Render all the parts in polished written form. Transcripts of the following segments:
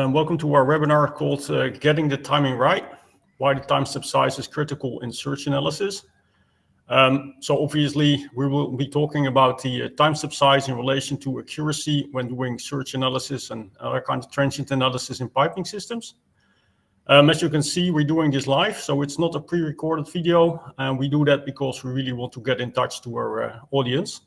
Welcome to our webinar called Getting the Timing Right, Why the Time Step Size is Critical in Search Analysis. So obviously, we will be talking about the time step size in relation to accuracy when doing search analysis and other kinds of transient analysis in piping systems. As you can see, we're doing this live, so it's not a pre-recorded video, and we do that because we really want to get in touch to our audience.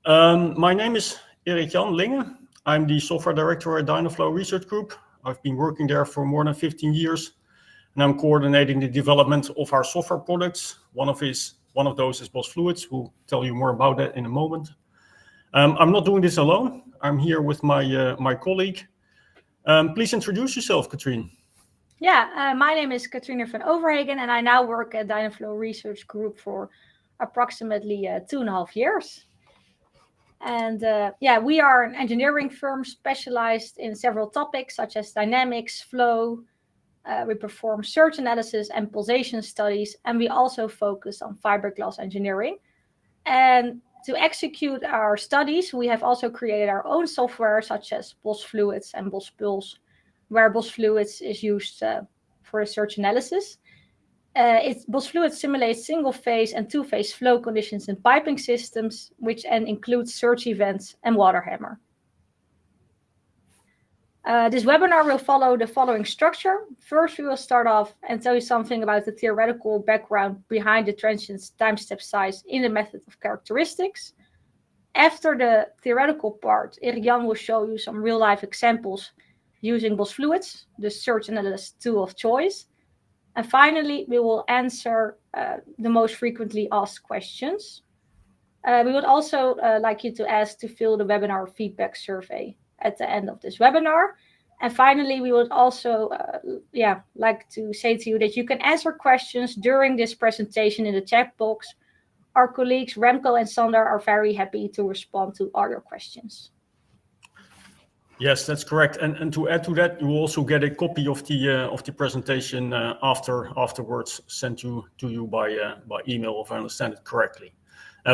My name is Erik Lingen. I'm the software director at Dynaflow Research Group. I've been working there for more than 15 years, and I'm coordinating the development of our software products. One of those is Boss Fluids. We'll tell you more about that in a moment. I'm not doing this alone. I'm here with my colleague. Please introduce yourself, Katrine. Yeah, my name is Katrine van Overhagen, and I now work at Dynaflow Research Group for approximately 2.5 years. And we are an engineering firm specialized in several topics such as dynamics, flow. We perform search analysis and pulsation studies, and we also focus on fiberglass engineering. And to execute our studies, we have also created our own software such as Boss Fluids and Boss Pulse, where Boss Fluids is used for the search analysis. Boss Fluids simulates single-phase and two-phase flow conditions in piping systems, which includes search events and water hammer. This webinar will follow the following structure. First, we will start off and tell you something about the theoretical background behind the transient time step size in the method of characteristics. After the theoretical part, Erik will show you some real-life examples using Boss Fluids, the search analyst tool of choice. And finally, we will answer the most frequently asked questions. We would also like you to fill the webinar feedback survey at the end of this webinar. And finally, we would also like to say to you that you can answer questions during this presentation in the chat box. Our colleagues Remco and Sander are very happy to respond to all your questions. Yes, that's correct. And to add to that, you will also get a copy of the presentation afterwards sent to you by email, if I understand it correctly.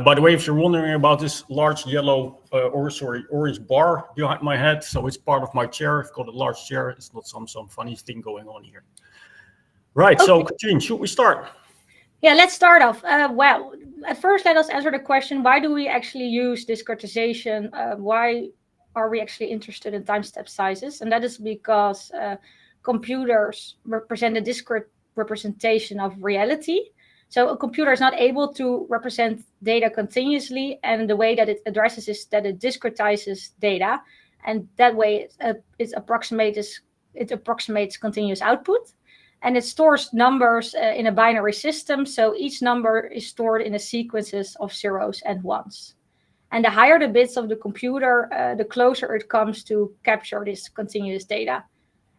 By the way, if you're wondering about this large yellow orange bar behind my head, so it's part of my chair. I've got a large chair. It's not some funny thing going on here. Right. Okay. So, Katrine, should we start? Yeah, let's start off. Well, at first, let us answer the question: why do we actually use discretization? Why are we actually interested in time step sizes? And that is because computers represent a discrete representation of reality. So a computer is not able to represent data continuously, and the way that it addresses is that it discretizes data, and that way it approximates continuous output, and it stores numbers in a binary system. So each number is stored in a sequences of zeros and ones. And the higher the bits of the computer, the closer it comes to capture this continuous data.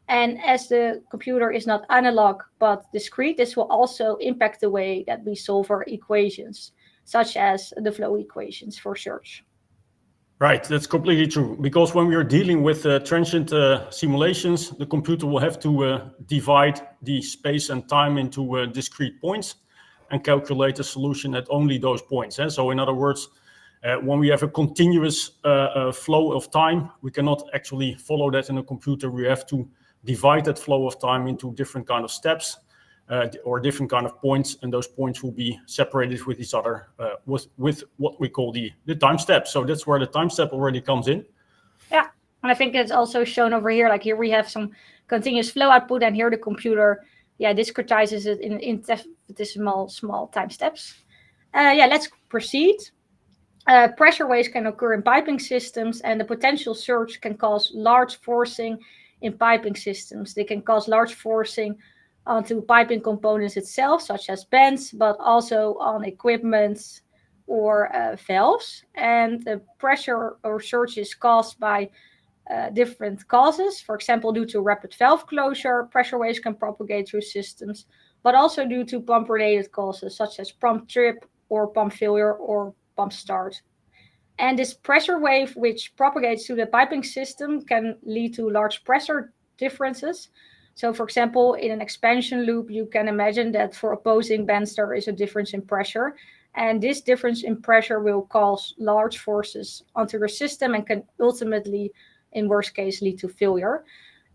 And as the computer is not analog but discrete, this will also impact the way that we solve our equations, such as the flow equations for search. Right, that's completely true. Because when we are dealing with transient simulations, the computer will have to divide the space and time into discrete points and calculate a solution at only those points. So in other words, when we have a continuous flow of time, we cannot actually follow that in a computer. We have to divide that flow of time into different kind of steps or different kind of points, and those points will be separated with each other with what we call the time step. So that's where the time step already comes in. Yeah, and I think it's also shown over here. Like here we have some continuous flow output, and here the computer discretizes it in infinitesimal small time steps. Let's proceed. Pressure waves can occur in piping systems, and the potential surge can cause large forcing in piping systems. They can cause large forcing onto piping components itself, such as bends, but also on equipment or valves. And the pressure or surge is caused by different causes. For example, due to rapid valve closure, pressure waves can propagate through systems, but also due to pump-related causes, such as pump trip or pump failure or pump start. And this pressure wave, which propagates through the piping system, can lead to large pressure differences. So, for example, in an expansion loop, you can imagine that for opposing bends, there is a difference in pressure. And this difference in pressure will cause large forces onto your system and can ultimately, in worst case, lead to failure.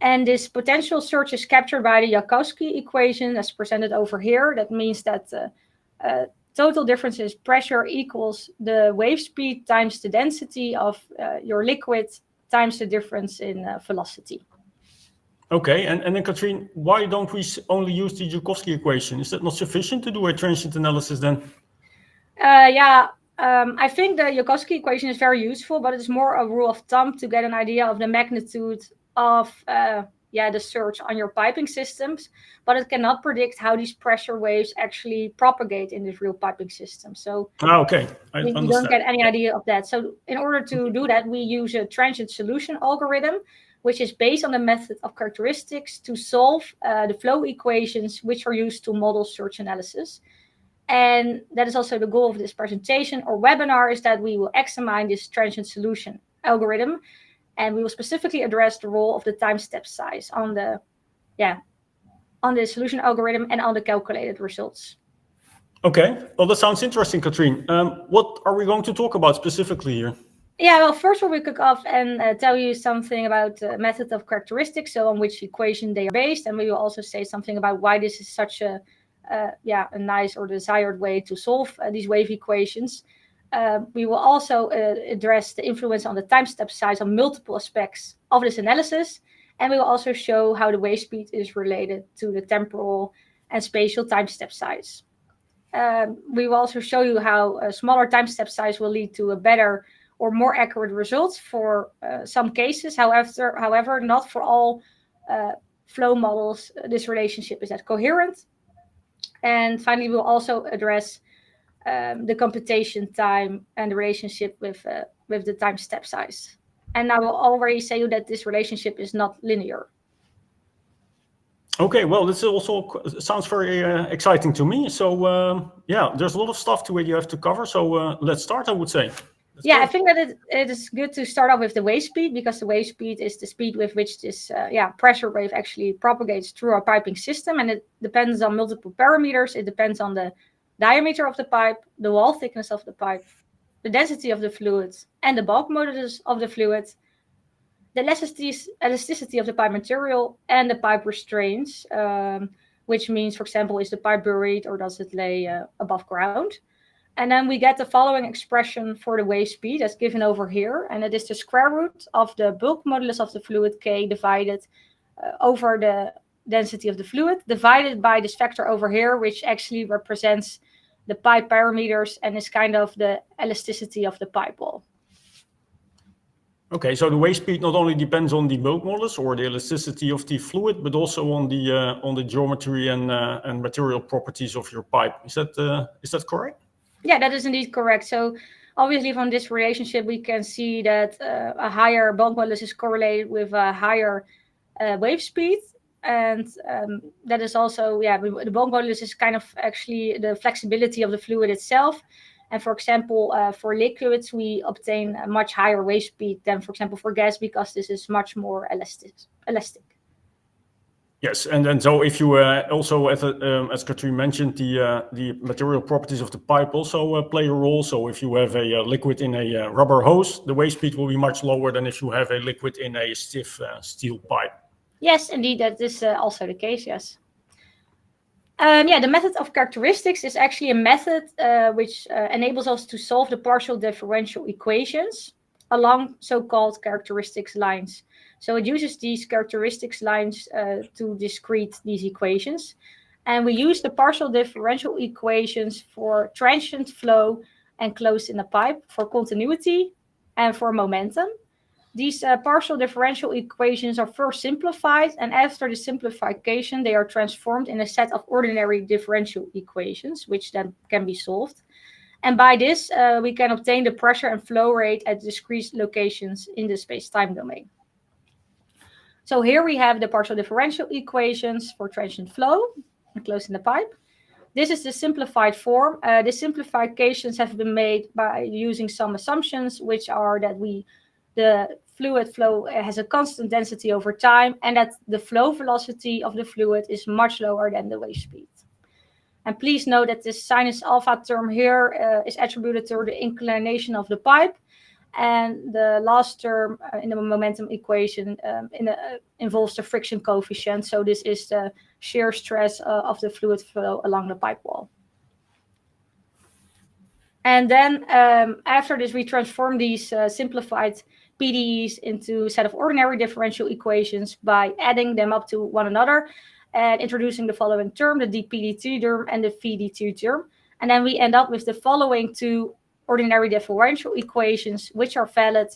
And this potential surge is captured by the Joukowsky equation as presented over here. That means that total difference in pressure equals the wave speed times the density of your liquid times the difference in velocity. Okay, and then Katrine, why don't we only use the Joukowsky equation? Is that not sufficient to do a transient analysis then? I think the Joukowsky equation is very useful, but it's more a rule of thumb to get an idea of the magnitude of the surge on your piping systems, but it cannot predict how these pressure waves actually propagate in this real piping system. So okay, we don't get any idea of that. So in order to do that, we use a transient solution algorithm, which is based on the method of characteristics to solve the flow equations, which are used to model surge analysis. And that is also the goal of this presentation or webinar, is that we will examine this transient solution algorithm, and we will specifically address the role of the time step size on the solution algorithm and on the calculated results. Okay, well, that sounds interesting, Katrine. What are we going to talk about specifically here? Yeah, well, first we'll kick off and tell you something about the method of characteristics, so on which equation they are based, and we will also say something about why this is such a nice or desired way to solve these wave equations. We will also address the influence on the time step size on multiple aspects of this analysis, and we will also show how the wave speed is related to the temporal and spatial time step size. We will also show you how a smaller time step size will lead to a better or more accurate results for some cases. However, not for all flow models, this relationship is that coherent. And finally, we'll also address the computation time and the relationship with the time step size. And I will already say you that this relationship is not linear. Okay, well, this also sounds very exciting to me. So there's a lot of stuff to it you have to cover. So let's start, I would say. I think that it is good to start off with the wave speed, because the wave speed is the speed with which this pressure wave actually propagates through our piping system, and it depends on multiple parameters. It depends on the diameter of the pipe, the wall thickness of the pipe, the density of the fluid, and the bulk modulus of the fluid, the elasticity of the pipe material, and the pipe restraints, which means, for example, is the pipe buried or does it lay above ground? And then we get the following expression for the wave speed as given over here. And it is the square root of the bulk modulus of the fluid K divided over the density of the fluid, divided by this factor over here, which actually represents the pipe parameters and is kind of the elasticity of the pipe wall. Okay, so the wave speed not only depends on the bulk modulus or the elasticity of the fluid, but also on the geometry and material properties of your pipe. Is that correct? Yeah, that is indeed correct. So obviously from this relationship, we can see that a higher bulk modulus is correlated with a higher wave speed. And that is also, the bulk modulus is kind of actually the flexibility of the fluid itself. And for example, for liquids, we obtain a much higher wave speed than, for example, for gas, because this is much more elastic. Yes, and then so if you also, as Katrine mentioned, the material properties of the pipe also play a role. So if you have a liquid in a rubber hose, the wave speed will be much lower than if you have a liquid in a stiff steel pipe. Yes, indeed, that is also the case, yes. The method of characteristics is actually a method which enables us to solve the partial differential equations along so-called characteristics lines. So it uses these characteristics lines to discrete these equations. And we use the partial differential equations for transient flow and closed in a pipe, for continuity and for momentum. These partial differential equations are first simplified, and after the simplification, they are transformed in a set of ordinary differential equations, which then can be solved. And by this, we can obtain the pressure and flow rate at discrete locations in the space-time domain. So here we have the partial differential equations for transient flow and closed in the pipe. This is the simplified form. The simplifications have been made by using some assumptions, which are that the fluid flow has a constant density over time, and that the flow velocity of the fluid is much lower than the wave speed. And please note that this sinus alpha term here is attributed to the inclination of the pipe, And the last term in the momentum equation involves the friction coefficient. So this is the shear stress of the fluid flow along the pipe wall. And then after this, we transform these simplified PDEs into a set of ordinary differential equations by adding them up to one another and introducing the following term, the dPdt term and the VDT term. And then we end up with the following two ordinary differential equations, which are valid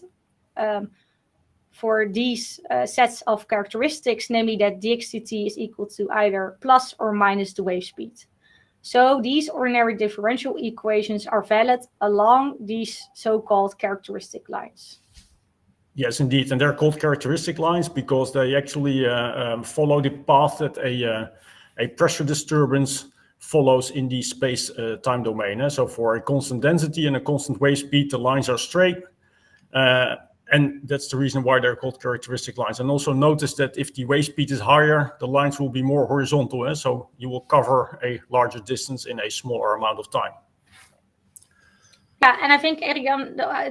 for these sets of characteristics, namely that dxdt is equal to either plus or minus the wave speed. So these ordinary differential equations are valid along these so-called characteristic lines. Yes, indeed. And they're called characteristic lines because they actually follow the path that a pressure disturbance follows in the space-time domain. So for a constant density and a constant wave speed, the lines are straight. And that's the reason why they're called characteristic lines. And also notice that if the wave speed is higher, the lines will be more horizontal. So you will cover a larger distance in a smaller amount of time. Yeah, and I think, Erik,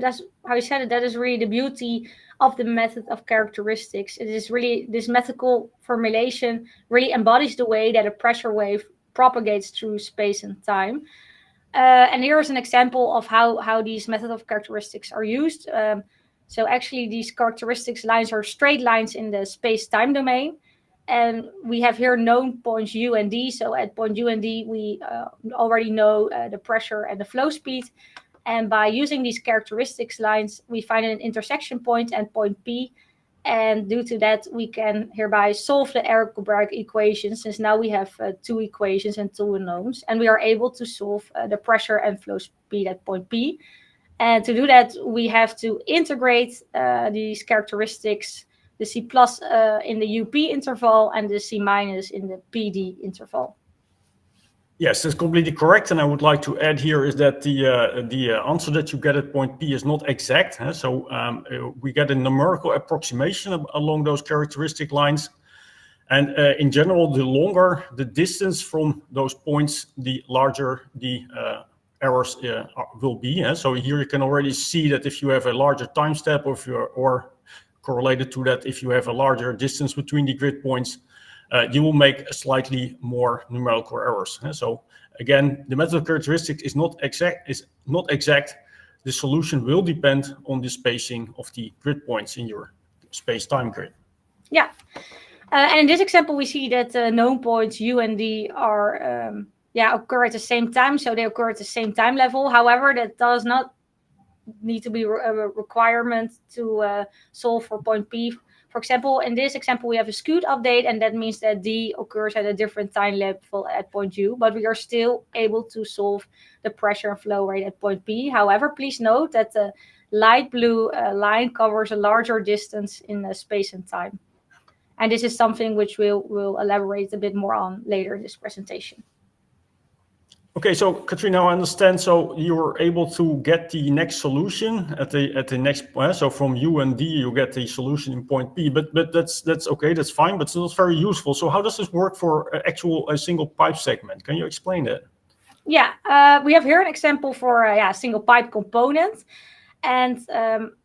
that's how you said it. That is really the beauty of the method of characteristics. It is really, this mathematical formulation really embodies the way that a pressure wave propagates through space and time. And here is an example of how these methods of characteristics are used. So actually, these characteristics lines are straight lines in the space-time domain. And we have here known points U and D. So at point U and D, we already know the pressure and the flow speed. And by using these characteristics lines, we find an intersection point and point P. And due to that, we can hereby solve the Erik-Kubarek equation, since now we have two equations and two unknowns. And we are able to solve the pressure and flow speed at point P. And to do that, we have to integrate these characteristics, the C plus in the UP interval and the C minus in the PD interval. Yes, that's completely correct. And I would like to add here is that the answer that you get at point P is not exact. So we get a numerical approximation along those characteristic lines. And in general, the longer the distance from those points, the larger the errors will be. So here you can already see that if you have a larger time step, or correlated to that, if you have a larger distance between the grid points, you will make slightly more numerical errors. So again, the method of characteristics is not exact. The solution will depend on the spacing of the grid points in your space-time grid. Yeah, and in this example, we see that known points U and D are occur at the same time, so they occur at the same time level. However, that does not need to be a requirement to solve for point P. For example, in this example, we have a skewed update, and that means that D occurs at a different time level at point U, but we are still able to solve the pressure and flow rate at point P. However, please note that the light blue line covers a larger distance in space and time. And this is something which we'll elaborate a bit more on later in this presentation. Okay, so Katrine, now I understand. So you were able to get the next solution at the next. So from U and D, you get the solution in point P. But that's okay. That's fine. But it's not very useful. So how does this work for a single pipe segment? Can you explain that? Yeah, we have here an example for a single pipe component, and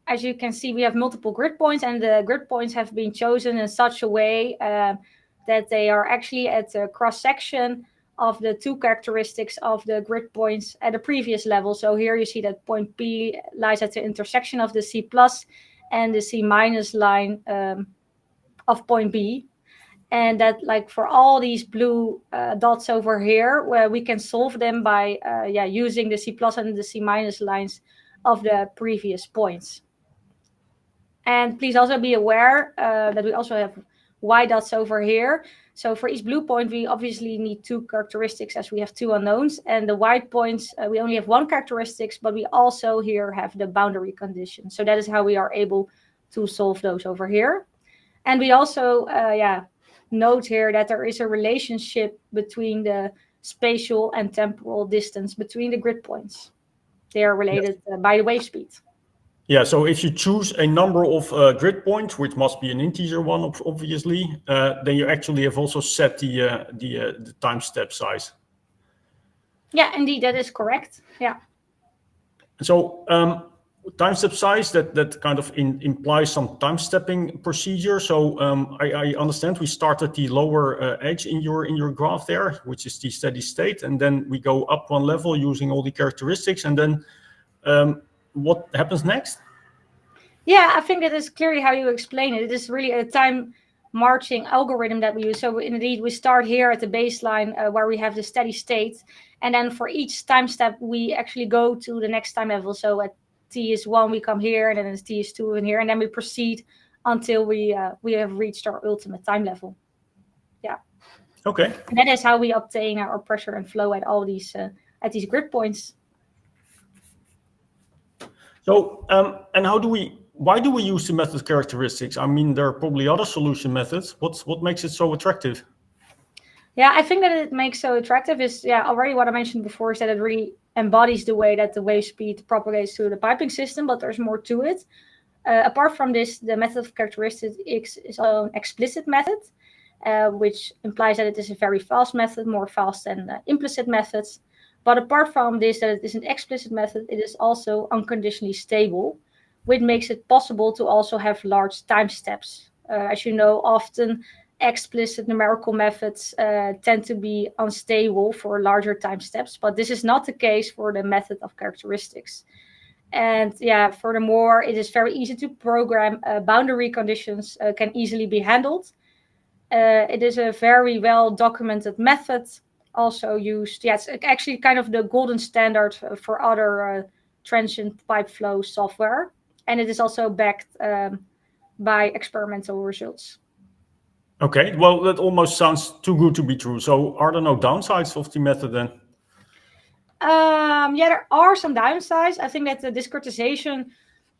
as you can see, we have multiple grid points, and the grid points have been chosen in such a way that they are actually at a cross section of the two characteristics of the grid points at a previous level. So here you see that point P lies at the intersection of the C plus and the C minus line of point B. And that, like for all these blue dots over here, where we can solve them by using the C plus and the C minus lines of the previous points. And please also be aware that we also have Y dots over here. So for each blue point, we obviously need two characteristics, as we have two unknowns. And the white points, we only have one characteristics, but we also here have the boundary condition. So that is how we are able to solve those over here. And we also note here that there is a relationship between the spatial and temporal distance between the grid points. They are related by the wave speed. Yeah, so if you choose a number of grid points, which must be an integer one, obviously, then you actually have also set the time step size. Yeah, indeed, that is correct. Yeah. So time step size, that kind of implies some time stepping procedure. So I understand we start at the lower edge in your graph there, which is the steady state, and then we go up one level using all the characteristics, and then what happens next? Yeah, I think that is clearly how you explain it. It is really a time marching algorithm that we use. So indeed, we start here at the baseline where we have the steady state, and then for each time step, we actually go to the next time level. So at t is 1, we come here, and then it's t is 2 in here, and then we proceed until we have reached our ultimate time level. Yeah. Okay. And that is how we obtain our pressure and flow at all these grid points. So and why do we use the method characteristics? I mean, there are probably other solution methods. What makes it so attractive? Yeah, I think that it makes so attractive is, already what I mentioned before is that it really embodies the way that the wave speed propagates through the piping system, but there's more to it. Apart from this, the method of characteristics is an explicit method, which implies that it is a very fast method, more fast than implicit methods. But apart from this, that it is an explicit method, it is also unconditionally stable, which makes it possible to also have large time steps. As you know, often explicit numerical methods tend to be unstable for larger time steps, but this is not the case for the method of characteristics. And furthermore, it is very easy to program. Boundary conditions can easily be handled. It is a very well documented method, also used. It's actually kind of the golden standard for other transient pipe flow software. And it is also backed by experimental results. Okay, well, that almost sounds too good to be true. So are there no downsides of the method then? There are some downsides. I think that the discretization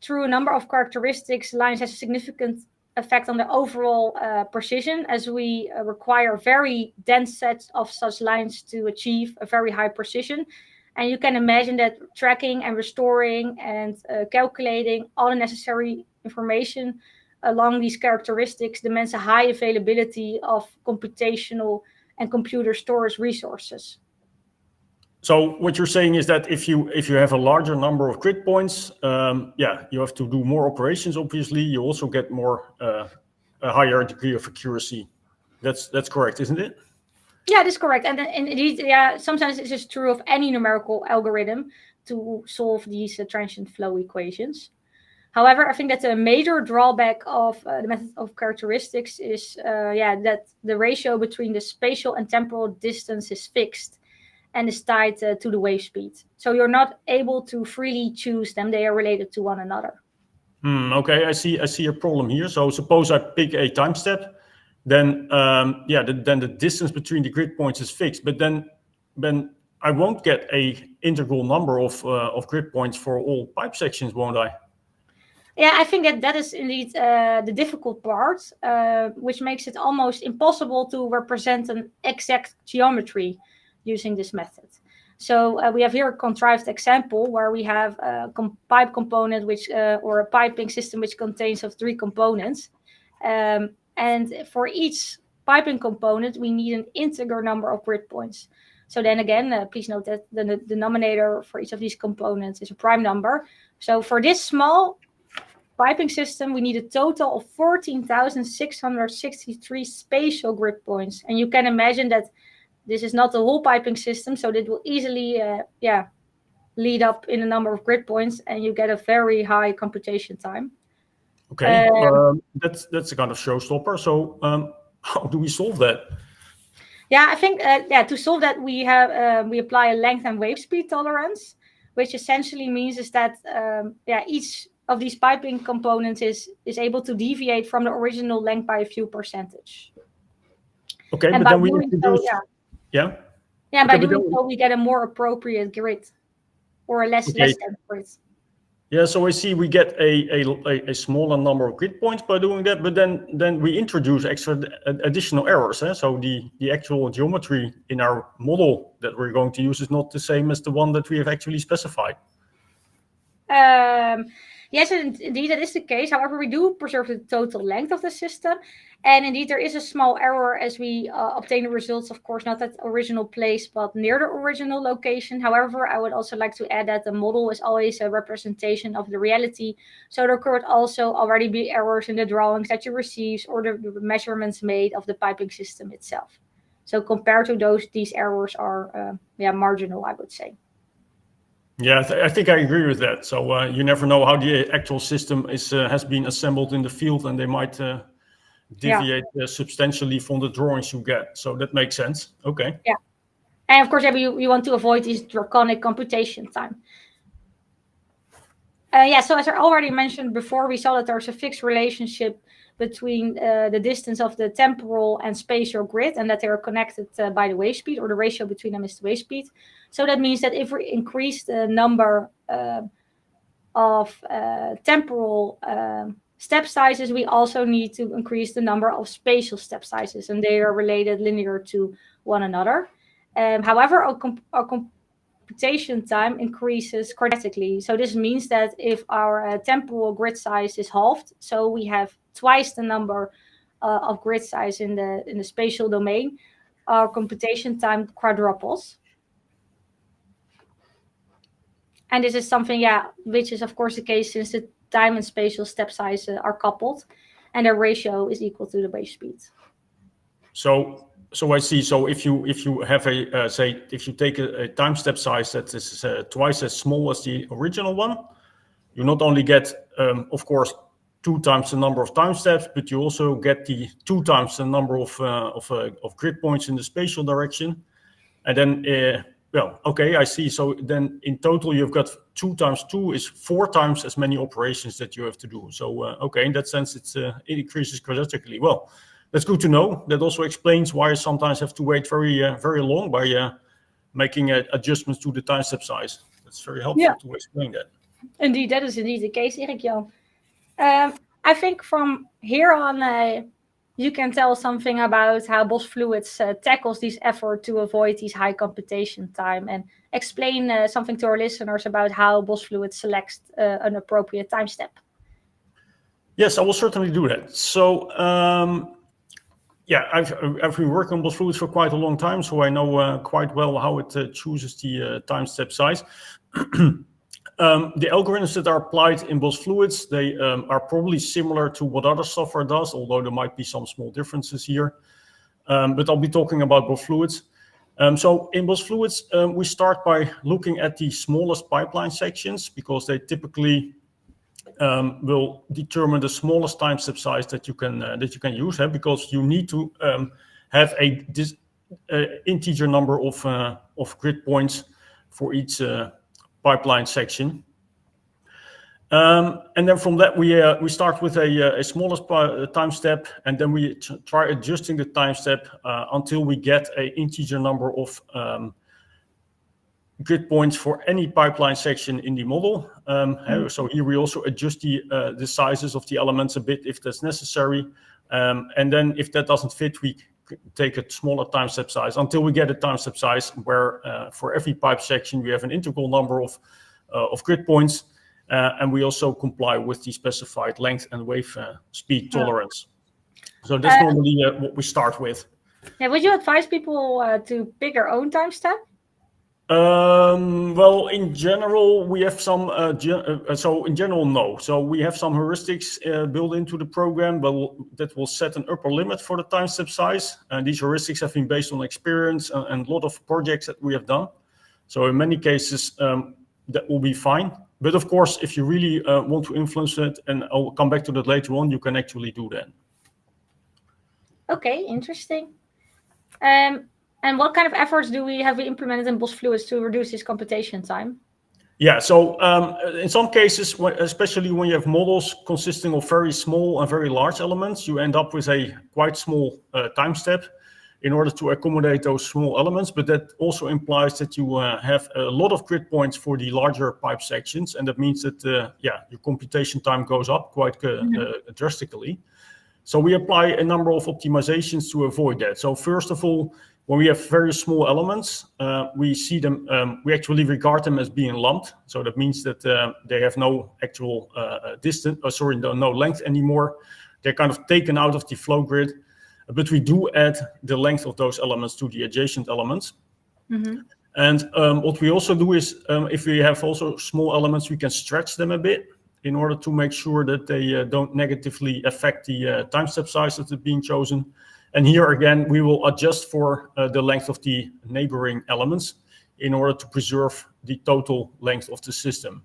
through a number of characteristics lines has a significant effect on the overall precision, as we require very dense sets of such lines to achieve a very high precision. And you can imagine that tracking and restoring and calculating all the necessary information along these characteristics demands a high availability of computational and computer storage resources. So what you're saying is that if you have a larger number of grid points, you have to do more operations. Obviously, you also get more a higher degree of accuracy. That's correct, isn't it? Yeah, that's correct. And indeed, sometimes it's just true of any numerical algorithm to solve these transient flow equations. However, I think that a major drawback of the method of characteristics is that the ratio between the spatial and temporal distance is fixed and is tied to the wave speed. So you're not able to freely choose them. They are related to one another. Okay, I see a problem here. So suppose I pick a time step, then the distance between the grid points is fixed. But then I won't get a integral number of grid points for all pipe sections, won't I? Yeah, I think that is indeed the difficult part, which makes it almost impossible to represent an exact geometry using this method. So we have here a contrived example where we have a pipe component or a piping system which contains of 3 components. And for each piping component, we need an integer number of grid points. So then again, please note that the denominator for each of these components is a prime number. So for this small piping system, we need a total of 14,663 spatial grid points. And you can imagine that this is not the whole piping system, so it will easily lead up in a number of grid points, and you get a very high computation time. Okay, that's a kind of showstopper. So how do we solve that? Yeah, I think to solve that we apply a length and wave speed tolerance, which essentially means is that each of these piping components is able to deviate from the original length by a few percentage. Okay, and but then we introduce by doing so we get a more appropriate grid or a less dense grid. Yeah, so I see we get a smaller number of grid points by doing that, but then we introduce additional errors. So the actual geometry in our model that we're going to use is not the same as the one that we have actually specified. Yes, indeed, that is the case. However, we do preserve the total length of the system. And indeed, there is a small error as we obtain the results, of course, not at the original place, but near the original location. However, I would also like to add that the model is always a representation of the reality. So there could also already be errors in the drawings that you receive or the measurements made of the piping system itself. So compared to these errors are marginal, I would say. Yeah, I think I agree with that. So you never know how the actual system has been assembled in the field, and they might deviate substantially from the drawings you get. So that makes sense. Okay. Yeah, and of course, you want to avoid this draconic computation time. So as I already mentioned before, we saw that there's a fixed relationship between the distance of the temporal and spatial grid, and that they are connected by the wave speed, or the ratio between them is the wave speed. So that means that if we increase the number of temporal step sizes, we also need to increase the number of spatial step sizes, and they are related linear to one another. However, our computation time increases quadratically. So this means that if our temporal grid size is halved, so we have twice the number of grid size in the spatial domain, our computation time quadruples. And this is something, which is of course the case since the time and spatial step size are coupled, and their ratio is equal to the wave speed. So I see. So if you have if you take a time step size that is twice as small as the original one, you not only get, of course, 2 times the number of time steps, but you also get the 2 times the number of grid points in the spatial direction. And then, I see. So then in total, you've got 2 times 2 is 4 times as many operations that you have to do. So, in that sense, it increases quadratically. Well, that's good to know. That also explains why you sometimes have to wait very long by making adjustments to the time step size. That's very helpful to explain that. Indeed, that is indeed the case, Erik Jan. I think from here on, you can tell something about how Bos Fluids tackles this effort to avoid these high computation time, and explain something to our listeners about how Bos Fluids selects an appropriate time step. Yes, I will certainly do that. So, I've been working on Bos Fluids for quite a long time, so I know quite well how it chooses the time step size. The algorithms that are applied in Bos Fluids, they are probably similar to what other software does, although there might be some small differences here. But I'll be talking about Bos Fluids. So in Bos Fluids, we start by looking at the smallest pipeline sections, because they typically will determine the smallest time step size that you can use, because you need to have this integer number of grid points for each pipeline section, and then from that we start with a smallest time step, and then we try adjusting the time step until we get an integer number of grid points for any pipeline section in the model. So here we also adjust the sizes of the elements a bit if that's necessary, and then if that doesn't fit, we take a smaller time step size until we get a time step size where for every pipe section we have an integral number of grid points, and we also comply with the specified length and wave speed tolerance. So that's normally what we start with. Would you advise people to pick their own time step? Well, in general, we have some, so in general, no. So we have some heuristics built into the program, but that will set an upper limit for the time step size. And these heuristics have been based on experience and a lot of projects that we have done. So in many cases, that will be fine. But of course, if you really want to influence it, and I'll come back to that later on, you can actually do that. Okay, interesting. And what kind of efforts have we implemented in Bos Fluids to reduce this computation time? Yeah, so in some cases, especially when you have models consisting of very small and very large elements, you end up with a quite small time step in order to accommodate those small elements. But that also implies that you have a lot of grid points for the larger pipe sections. And that means that, your computation time goes up quite drastically. So we apply a number of optimizations to avoid that. So first of all, when we have very small elements, we see them, we actually regard them as being lumped. So that means that they have no actual no length anymore. They're kind of taken out of the flow grid, but we do add the length of those elements to the adjacent elements. Mm-hmm. And what we also do is, if we have also small elements, we can stretch them a bit in order to make sure that they don't negatively affect the time step size that is being chosen. And here again, we will adjust for the length of the neighboring elements in order to preserve the total length of the system.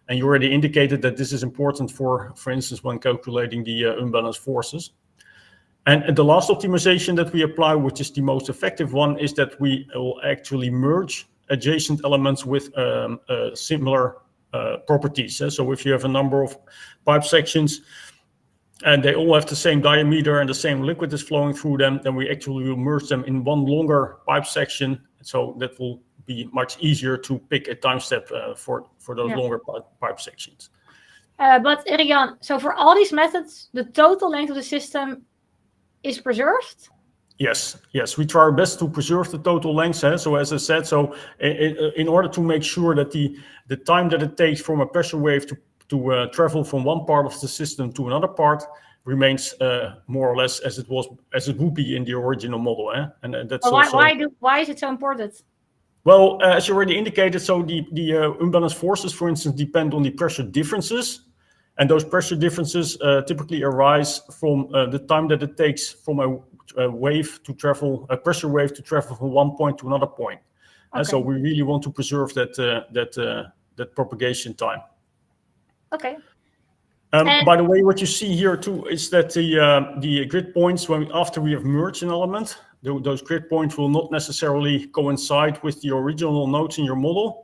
And you already indicated that this is important for instance, when calculating the unbalanced forces. And the last optimization that we apply, which is the most effective one, is that we will actually merge adjacent elements with similar properties. So if you have a number of pipe sections, and they all have the same diameter and the same liquid is flowing through them, then we actually will merge them in one longer pipe section. So that will be much easier to pick a time step for those longer pipe sections. But Erik, so for all these methods, the total length of the system is preserved? Yes, we try our best to preserve the total length. So as I said, in order to make sure that the time that it takes from a pressure wave to travel from one part of the system to another part remains more or less as it would be in the original model. And that's why is it so important? Well, as you already indicated, so the unbalanced forces, for instance, depend on the pressure differences, and those pressure differences typically arise from the time that it takes from a pressure wave to travel from one point to another point. Okay. And so we really want to preserve that propagation time. Okay. By the way, what you see here too is that the grid points, after we have merged an element, those grid points will not necessarily coincide with the original nodes in your model.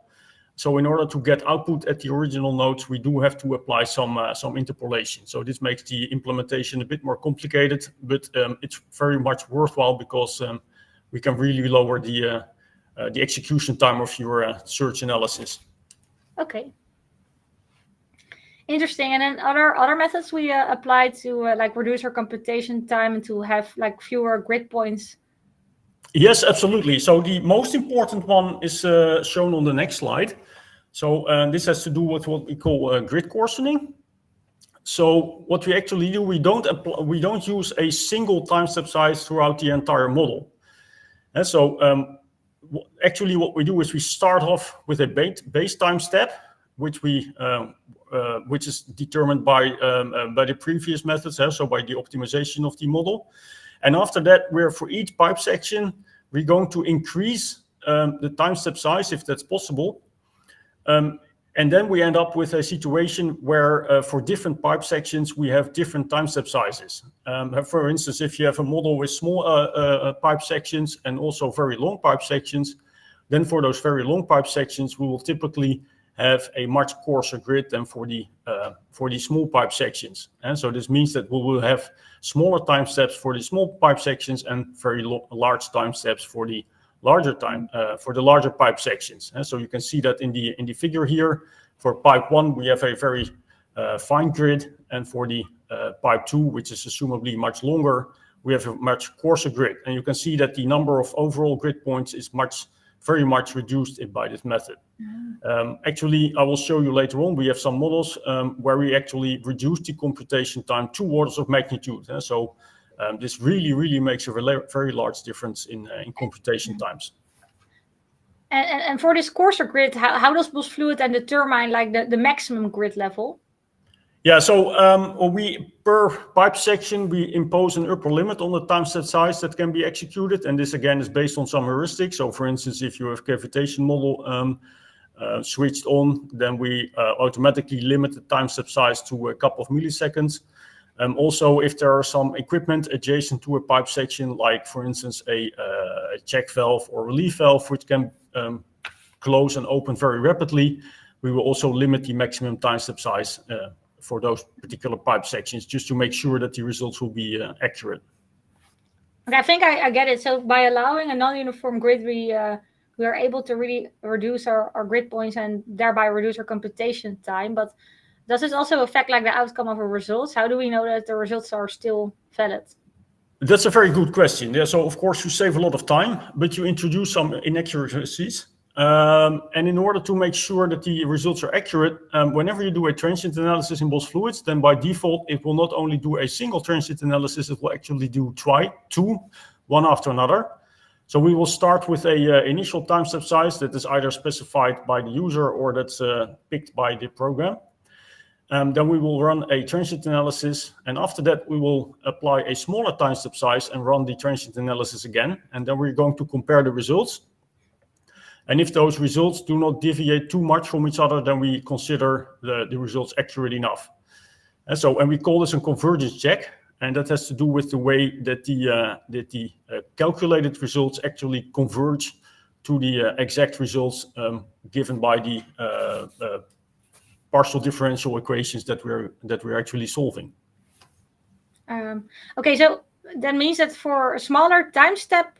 So in order to get output at the original nodes, we do have to apply some interpolation. So this makes the implementation a bit more complicated, but it's very much worthwhile because we can really lower the execution time of your search analysis. Okay. Interesting. And then other methods we apply to reduce our computation time and to have fewer grid points. Yes, absolutely. So the most important one is shown on the next slide. So this has to do with what we call grid coarsening. So what we actually do, we don't use a single time step size throughout the entire model. And so actually what we do is we start off with a base time step, which is determined by the previous methods, so by the optimization of the model. And after that, for each pipe section, we're going to increase the time step size if that's possible. And then we end up with a situation where for different pipe sections, we have different time step sizes. For instance, if you have a model with small pipe sections and also very long pipe sections, then for those very long pipe sections, we will typically have a much coarser grid than for the small pipe sections. And so this means that we will have smaller time steps for the small pipe sections and very large time steps for the larger pipe sections. And so you can see that in the figure here. For pipe 1, we have a very fine grid, and for the pipe 2, which is assumably much longer, we have a much coarser grid. And you can see that the number of overall grid points is very much reduced by this method. Actually, I will show you later on, we have some models where we actually reduce the computation time 2 orders of magnitude. So this really makes a very large difference in computation times. And for this coarser grid, how does BosFluid then determine the maximum grid level? Yeah, so per pipe section, we impose an upper limit on the time step size that can be executed. And this, again, is based on some heuristics. So, for instance, if you have cavitation model switched on, then we automatically limit the time step size to a couple of milliseconds. Also, if there are some equipment adjacent to a pipe section, like, for instance, a check valve or relief valve, which can close and open very rapidly, we will also limit the maximum time step size for those particular pipe sections, just to make sure that the results will be accurate. Okay, I think I get it. So by allowing a non-uniform grid, we are able to really reduce our grid points and thereby reduce our computation time. But does this also affect the outcome of our results? How do we know that the results are still valid? That's a very good question. Yeah, so of course you save a lot of time, but you introduce some inaccuracies. And in order to make sure that the results are accurate, whenever you do a transient analysis in Bos fluids, then by default, it will not only do a single transient analysis, it will actually do two, one after another. So we will start with a initial time step size that is either specified by the user or that's picked by the program. Then we will run a transient analysis, and after that we will apply a smaller time step size and run the transient analysis again. And then we're going to compare the results. And if those results do not deviate too much from each other, then we consider the results accurate enough. And we call this a convergence check, and that has to do with the way that the calculated results actually converge to the exact results given by the partial differential equations that we're actually solving. Okay, so that means that for a smaller time step,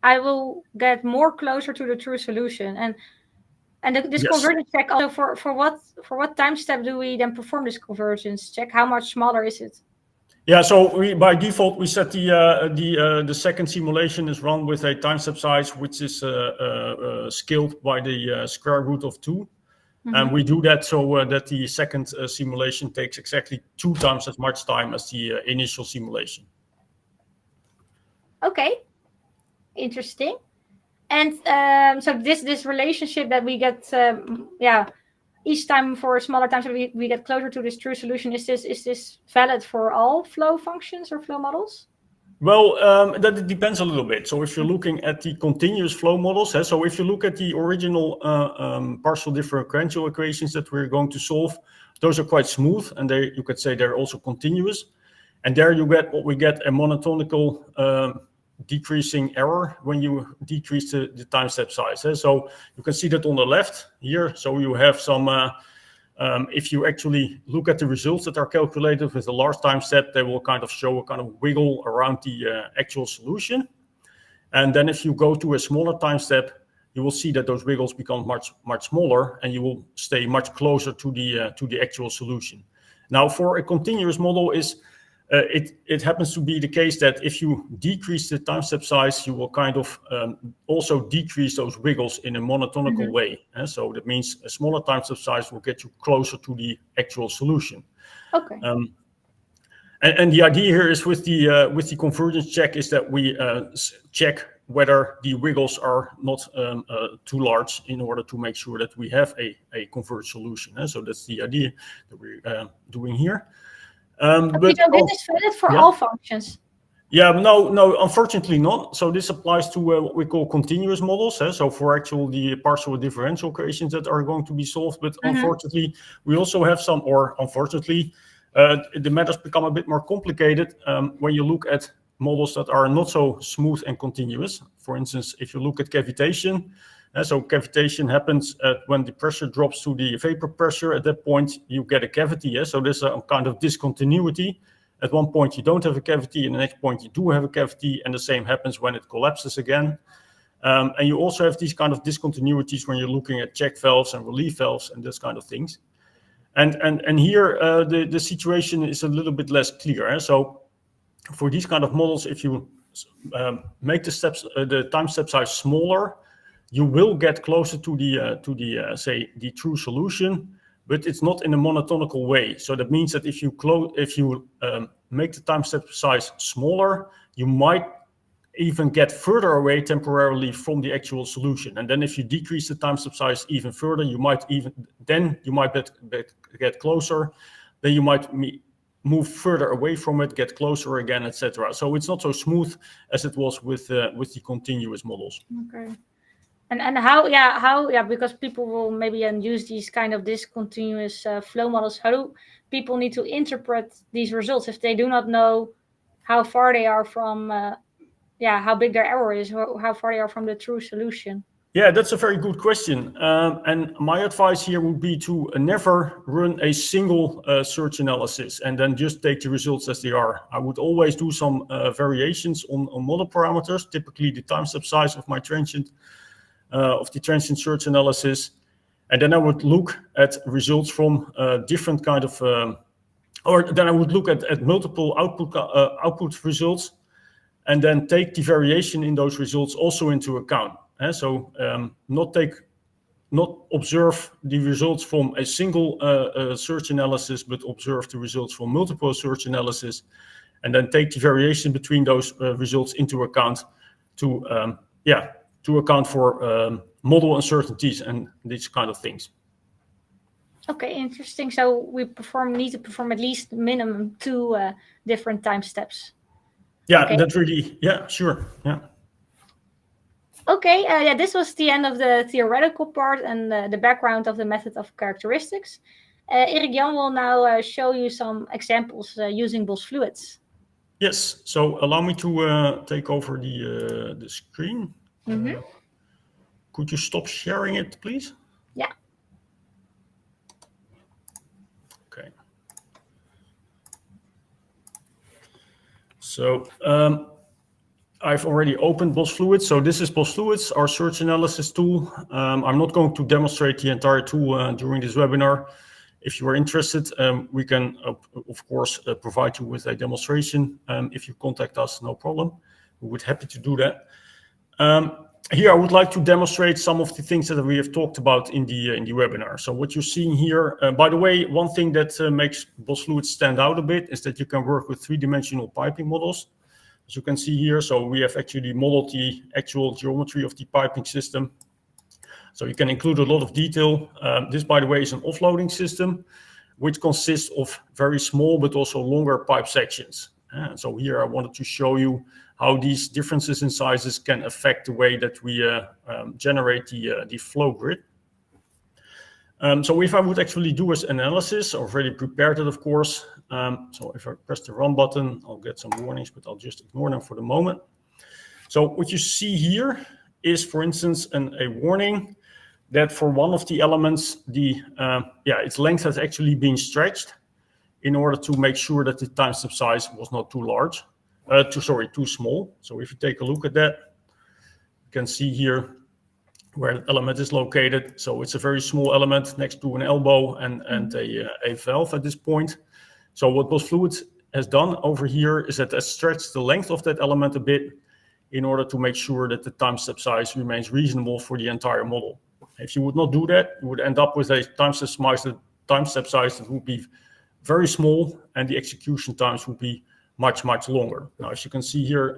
I will get more closer to the true solution. And this Yes. convergence check also for what time step do we then perform this convergence check? How much smaller is it? Yeah, so by default we set the second simulation is run with a time step size which is scaled by the square root of 2. And we do that so that the second simulation takes exactly 2 times as much time as the initial simulation. Okay, interesting. And so this relationship that we get, each time for a smaller time, so we get closer to this true solution. Is this valid for all flow functions or flow models? Well, that depends a little bit. So if you're looking at the continuous flow models, so if you look at the original partial differential equations that we're going to solve, those are quite smooth, and you could say they're also continuous. And there you get what we get, a monotonical decreasing error when you decrease the time step size. So you can see that on the left here. So you have some, if you actually look at the results that are calculated with a large time step, they will kind of show a kind of wiggle around the actual solution. And then if you go to a smaller time step, you will see that those wiggles become much smaller, and you will stay much closer to the actual solution. Now, for a continuous model, it happens to be the case that if you decrease the time step size, you will kind of also decrease those wiggles in a monotonical way. So that means a smaller time step size will get you closer to the actual solution. Okay. And the idea here is with the convergence check is that we check whether the wiggles are not too large in order to make sure that we have a converged solution. So that's the idea that we're doing here. But this is valid for all functions. Yeah, no, unfortunately not. So this applies to what we call continuous models. So for the partial differential equations that are going to be solved. But unfortunately, we also have some, or unfortunately, the matters become a bit more complicated when you look at models that are not so smooth and continuous. For instance, if you look at cavitation, so cavitation happens when the pressure drops to the vapor pressure. At that point, you get a cavity. So there's a kind of discontinuity. At one point, you don't have a cavity, and the next point, you do have a cavity. And the same happens when it collapses again. And you also have these kind of discontinuities when you're looking at check valves and relief valves and those kind of things. And here, the situation is a little bit less clear. So for these kind of models, if you make the time step size smaller, you will get closer to the true solution, but it's not in a monotonical way. So that means that if you make the time step size smaller, you might even get further away temporarily from the actual solution. And then if you decrease the time step size even further, you might get closer. Then you might move further away from it, get closer again, etc. So it's not so smooth as it was with the continuous models. Okay. And how because people will maybe use these kind of discontinuous flow models. How do people need to interpret these results if they do not know how far they are from how big their error is, or how far they are from the true solution? Yeah, that's a very good question. And my advice here would be to never run a single search analysis and then just take the results as they are. I would always do some variations on model parameters, typically the time step size of my transient search analysis. And then I would look at results from different kind of, or then I would look at multiple output results and then take the variation in those results also into account. So not observe the results from a single search analysis, but observe the results from multiple search analysis, and then take the variation between those results into account to account for model uncertainties and these kind of things. Okay, interesting. So we need to perform at least minimum 2 different time steps. Yeah, okay. That's really, sure. Yeah. Okay, this was the end of the theoretical part and the background of the method of characteristics. Erik Jan will now show you some examples using Bos fluids. Yes, so allow me to take over the screen. Mm-hmm. Could you stop sharing it, please? Yeah. Okay. So I've already opened Bos Fluids. So this is Bos Fluids, our search analysis tool. I'm not going to demonstrate the entire tool during this webinar. If you are interested, we can, of course, provide you with a demonstration. If you contact us, no problem. We would be happy to do that. Here, I would like to demonstrate some of the things that we have talked about in the webinar. So what you're seeing here, by the way, one thing that makes Bos Fluids stand out a bit is that you can work with 3-dimensional piping models. As you can see here, so we have actually modeled the actual geometry of the piping system. So you can include a lot of detail. This, by the way, is an offloading system, which consists of very small but also longer pipe sections. So here I wanted to show you how these differences in sizes can affect the way that we generate the flow grid. So if I would actually do this analysis, I already prepared it, of course. So if I press the run button, I'll get some warnings, but I'll just ignore them for the moment. So what you see here is, for instance, a warning that for one of the elements, its length has actually been stretched in order to make sure that the time step size was not too small. So if you take a look at that, you can see here where the element is located. So it's a very small element next to an elbow and a valve at this point. So what Bos Fluids has done over here is that it has stretched the length of that element a bit in order to make sure that the time step size remains reasonable for the entire model. If you would not do that, you would end up with a time step size that would be very small, and the execution times would be much, much longer. Now, as you can see here,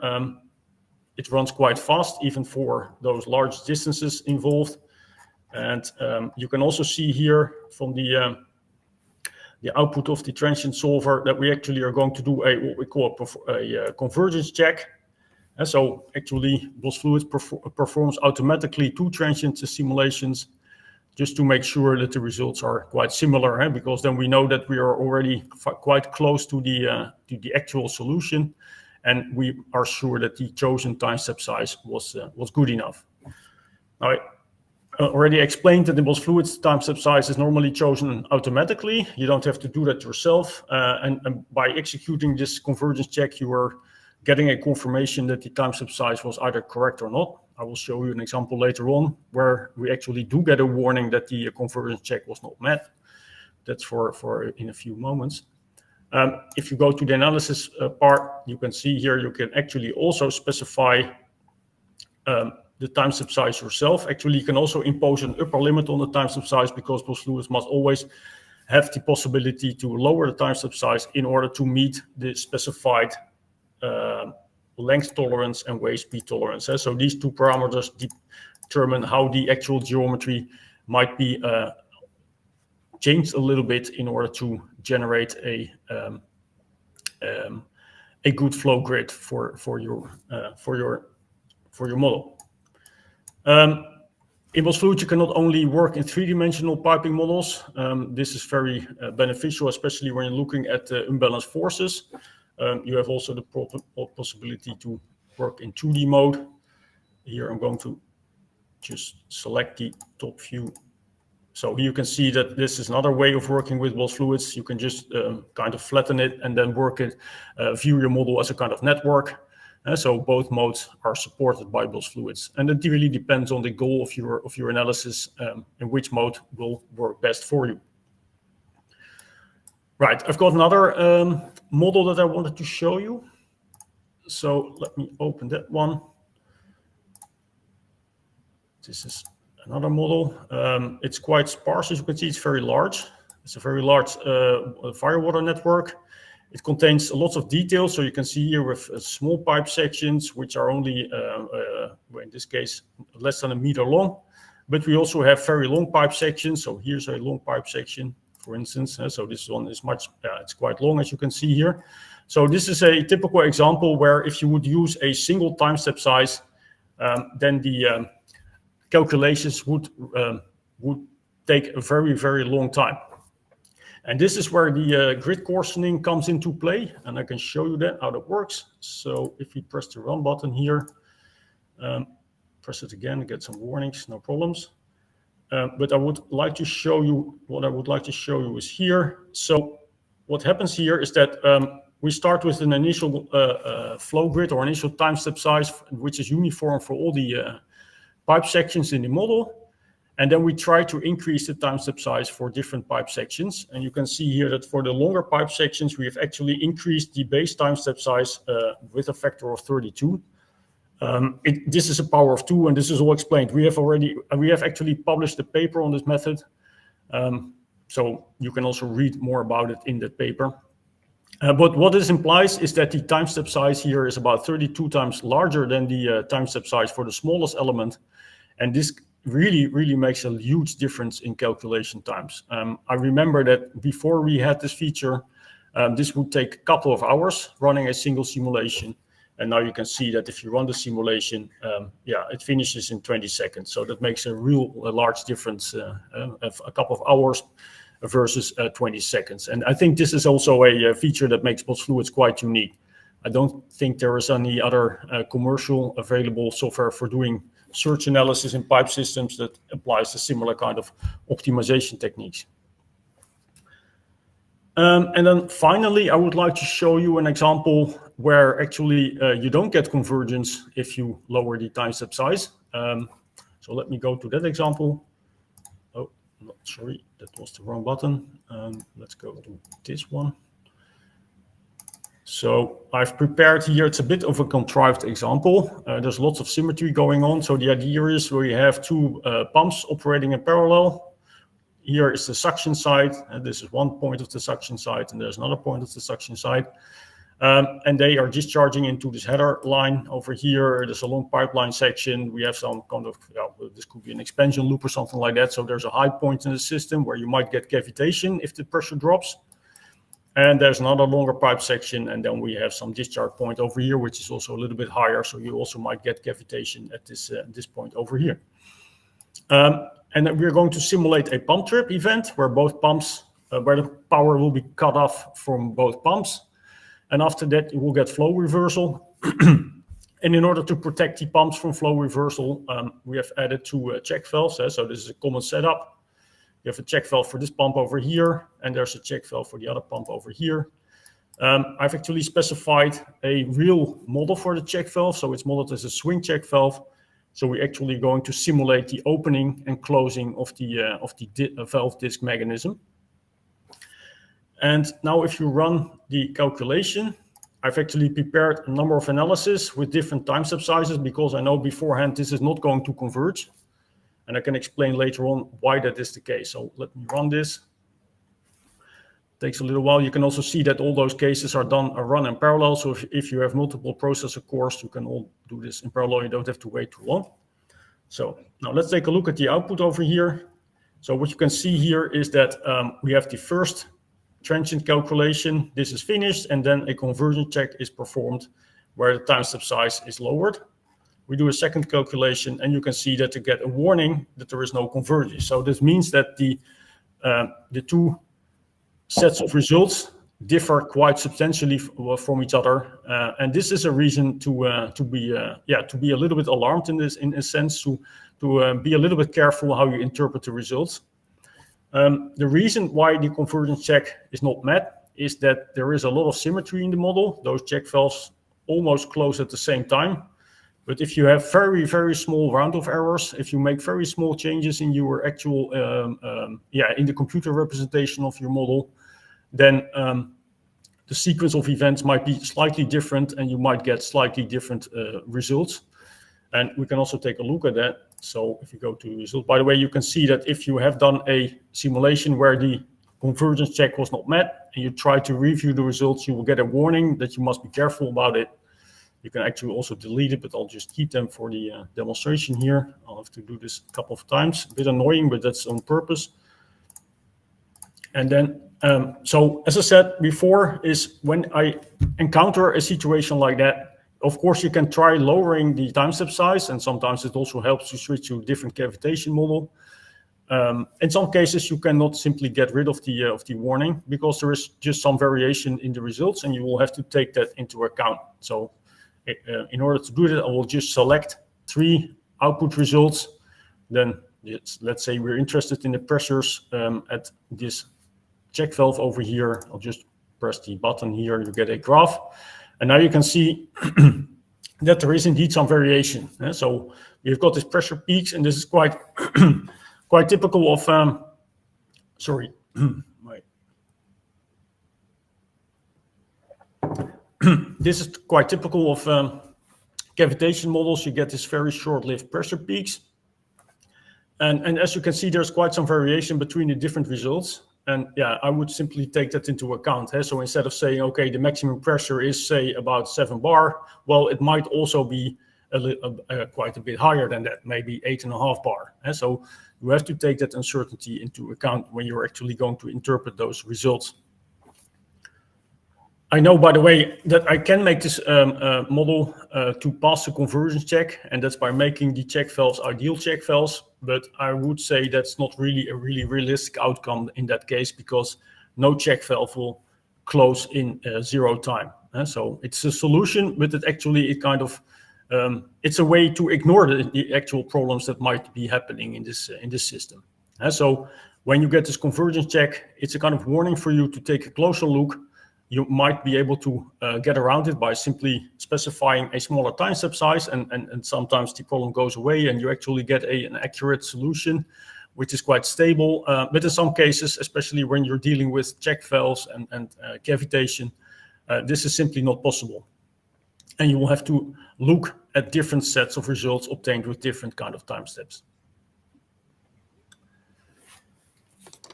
it runs quite fast, even for those large distances involved. And you can also see here from the output of the transient solver that we actually are going to do what we call a convergence check. And so actually, Bos Fluids performs automatically 2 transient simulations just to make sure that the results are quite similar, because then we know that we are already quite close to the actual solution, and we are sure that the chosen time step size was good enough. Now, I already explained that the Bos Fluids time step size is normally chosen automatically. You don't have to do that yourself, and by executing this convergence check, you are getting a confirmation that the time step size was either correct or not. I will show you an example later on where we actually do get a warning that the convergence check was not met. That's for in a few moments. If you go to the analysis part, you can see here you can actually also specify the time step size yourself. Actually, you can also impose an upper limit on the time step size, because Bos Fluids must always have the possibility to lower the time step size in order to meet the specified length tolerance and wave speed tolerance. So these 2 parameters determine how the actual geometry might be changed a little bit in order to generate a good flow grid for your model. In Bos Fluids, you can not only work in 3-dimensional piping models. This is very beneficial, especially when you're looking at unbalanced forces. You have also the possibility to work in 2D mode. Here I'm going to just select the top view. So here you can see that this is another way of working with Bos Fluids. You can just kind of flatten it and then view your model as a kind of network. So both modes are supported by Bos Fluids. And it really depends on the goal of your analysis and which mode will work best for you. Right, I've got another model that I wanted to show you. So let me open that one. This is another model. It's quite sparse, as you can see. It's very large. It's a very large firewater network. It contains lots of details. So you can see here with small pipe sections, which are only, in this case, less than a meter long. But we also have very long pipe sections. So here's a long pipe section, for instance. So this one is it's quite long, as you can see here. So this is a typical example where if you would use a single time step size, then the calculations would take a very, very long time. And this is where the grid coarsening comes into play, and I can show you that, how that works. So if you press the run button here, press it again, get some warnings, no problems. But I would like to show you, what I would like to show you is here. So what happens here is that we start with an initial flow grid or initial time step size, which is uniform for all the pipe sections in the model. And then we try to increase the time step size for different pipe sections. And you can see here that for the longer pipe sections, we have actually increased the base time step size with a factor of 32. This is a power of 2, and this is all explained. We have actually published a paper on this method. So you can also read more about it in that paper. But what this implies is that the time step size here is about 32 times larger than the time step size for the smallest element. And this really makes a huge difference in calculation times. I remember that before we had this feature, this would take a couple of hours running a single simulation. And now you can see that if you run the simulation, it finishes in 20 seconds. So that makes a large difference of a couple of hours versus 20 seconds. And I think this is also a feature that makes Bots Fluids quite unique. I don't think there is any other commercial available software for doing search analysis in pipe systems that applies a similar kind of optimization techniques. And then finally, I would like to show you an example where actually you don't get convergence if you lower the time step size. So let me go to that example. Oh, no, sorry, that was the wrong button. Let's go to this one. So I've prepared here, it's a bit of a contrived example. There's lots of symmetry going on. So the idea is we have two pumps operating in parallel. Here is the suction side, and this is one point of the suction side, and there's another point of the suction side. And they are discharging into this header line over here. There's a long pipeline section. We have some kind of, this could be an expansion loop or something like that. So there's a high point in the system where you might get cavitation if the pressure drops. And there's another longer pipe section, and then we have some discharge point over here, which is also a little bit higher. So you also might get cavitation at this point over here. And then we're going to simulate a pump trip event where both pumps, where the power will be cut off from both pumps. And after that, you will get flow reversal. And in order to protect the pumps from flow reversal, we have added two check valves. So this is a common setup. You have a check valve for this pump over here, and there's a check valve for the other pump over here. I've actually specified a real model for the check valve. So it's modeled as a swing check valve. So we're actually going to simulate the opening and closing of the valve disc mechanism. And now if you run the calculation, I've actually prepared a number of analyses with different time step sizes because I know beforehand this is not going to converge. And I can explain later on why that is the case. So let me run this. It takes a little while. You can also see that all those cases are run in parallel. So if you have multiple processor cores, you can all do this in parallel. You don't have to wait too long. So now let's take a look at the output over here. So what you can see here is that we have the first transient calculation. This is finished, and then a conversion check is performed where the time step size is lowered. We do a second calculation, and you can see that to get a warning that there is no convergence. So this means that the two sets of results differ quite substantially from each other, and this is a reason to be a little bit alarmed in a sense, to be a little bit careful how you interpret the results. The reason why the convergence check is not met is that there is a lot of symmetry in the model. Those check valves almost close at the same time. But if you have very, very small round-off errors, if you make very small changes in your actual, in the computer representation of your model, then the sequence of events might be slightly different, and you might get slightly different results. And we can also take a look at that. So if you go to result, by the way, you can see that if you have done a simulation where the convergence check was not met, and you try to review the results, you will get a warning that you must be careful about it. You can actually also delete it, but I'll just keep them for the demonstration here. I'll have to do this a couple of times. A bit annoying, but that's on purpose. And then, so as I said before, is when I encounter a situation like that, of course, you can try lowering the time step size, and sometimes it also helps to switch to a different cavitation model. In some cases, you cannot simply get rid of the warning because there is just some variation in the results, and you will have to take that into account. So in order to do that, I will just select 3 output results. Then let's say we're interested in the pressures at this check valve over here. I'll just press the button here, you get a graph. And now you can see that there is indeed some variation. So we've got these pressure peaks, and this is quite quite typical of this is quite typical of cavitation models. You get these very short-lived pressure peaks, and as you can see, there's quite some variation between the different results. And yeah, I would simply take that into account. So instead of saying, okay, the maximum pressure is, say, about 7 bar, well, it might also be quite a bit higher than that, maybe 8.5 bar. So you have to take that uncertainty into account when you're actually going to interpret those results. I know, by the way, that I can make this model to pass the convergence check, and that's by making the check valves ideal check valves. But I would say that's not really a really realistic outcome in that case, because no check valve will close in 0 time. So it's a solution, but it kind of it's a way to ignore the actual problems that might be happening in this system. So when you get this convergence check, it's a kind of warning for you to take a closer look. You might be able to get around it by simply specifying a smaller time step size, and sometimes the problem goes away and you actually get an accurate solution, which is quite stable. But in some cases, especially when you're dealing with check valves and cavitation, this is simply not possible. And you will have to look at different sets of results obtained with different kind of time steps.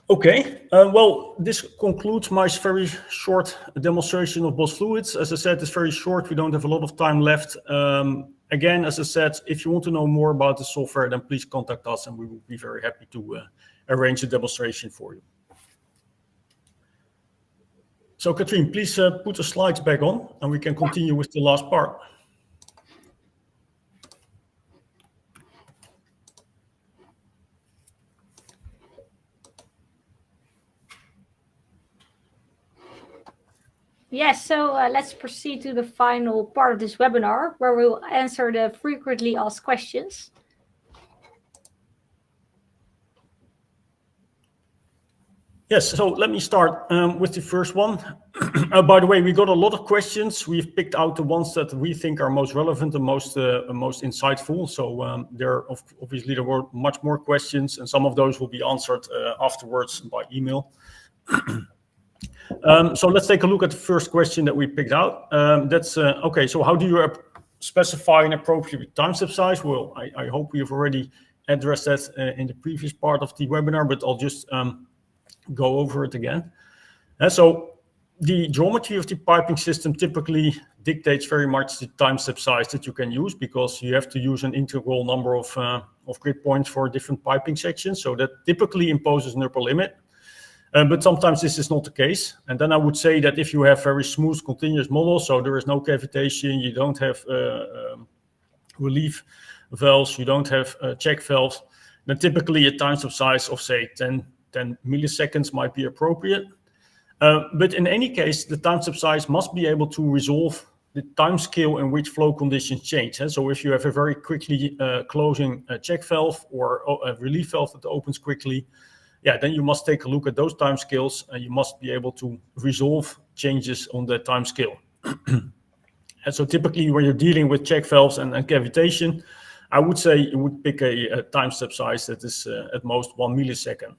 Okay, well, this concludes my very short demonstration of Bosch fluids. As I said, it's very short. We don't have a lot of time left. Again, as I said, if you want to know more about the software, then please contact us and we will be very happy to arrange a demonstration for you. So, Katrine, please put the slides back on and we can continue with the last part. Yes, so let's proceed to the final part of this webinar, where we'll answer the frequently asked questions. Yes, so let me start with the first one. By the way, we got a lot of questions. We've picked out the ones that we think are most relevant and most insightful. So obviously there were much more questions, and some of those will be answered afterwards by email. So let's take a look at the first question that we picked out. That's okay. So how do you specify an appropriate time step size? Well, I hope we have already addressed that in the previous part of the webinar, but I'll just go over it again. So the geometry of the piping system typically dictates very much the time step size that you can use, because you have to use an integral number of grid points for different piping sections. So that typically imposes an upper limit. But sometimes this is not the case. And then I would say that if you have very smooth continuous models, so there is no cavitation, you don't have relief valves, you don't have check valves, then typically a time step size of, say, 10 milliseconds might be appropriate. But in any case, the time step size must be able to resolve the time scale in which flow conditions change. So if you have a very quickly closing check valve or a relief valve that opens quickly, then you must take a look at those time scales, and you must be able to resolve changes on the time scale. And so typically when you're dealing with check valves and cavitation, I would say you would pick a time step size that is at most 1 millisecond.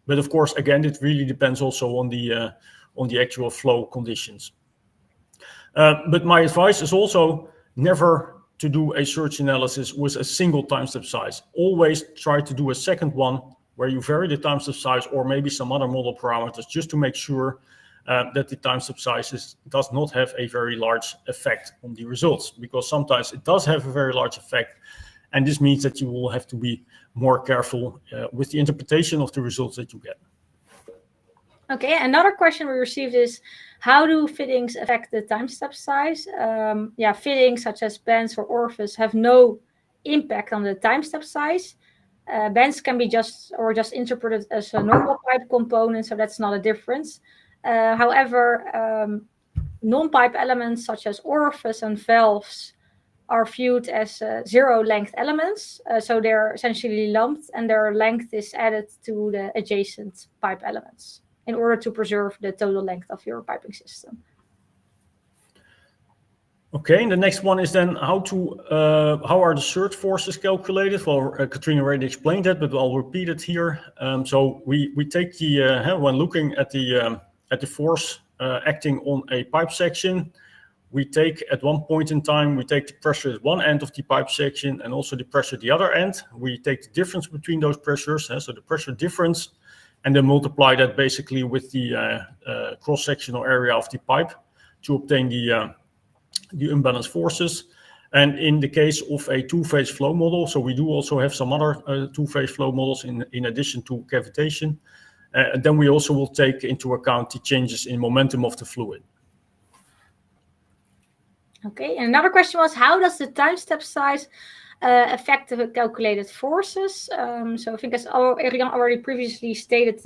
But of course, again, it really depends also on the on the actual flow conditions. But my advice is also never to do a search analysis with a single time step size. Always try to do a second one where you vary the time step size or maybe some other model parameters just to make sure that the time step size does not have a very large effect on the results, because sometimes it does have a very large effect, and this means that you will have to be more careful with the interpretation of the results that you get. Okay, another question we received is, how do fittings affect the time step size? Fittings such as bands or orifice have no impact on the time step size. Bands can be just interpreted as a normal pipe component, so that's not a difference. However, non-pipe elements such as orifice and valves are viewed as zero-length elements, so they're essentially lumped, and their length is added to the adjacent pipe elements in order to preserve the total length of your piping system. Okay, and the next one is then how are the surge forces calculated? Well, Katrine already explained that, but I'll repeat it here. So we take the when looking at the force acting on a pipe section, we take at one point in time, we take the pressure at one end of the pipe section and also the pressure at the other end. We take the difference between those pressures, so the pressure difference, and then multiply that basically with the cross-sectional area of the pipe to obtain the unbalanced forces. And in the case of a two-phase flow model, so we do also have some other two-phase flow models in addition to cavitation, and then we also will take into account the changes in momentum of the fluid. Okay, and another question was, how does the time step size affect the calculated forces? So I think as Erik already previously stated,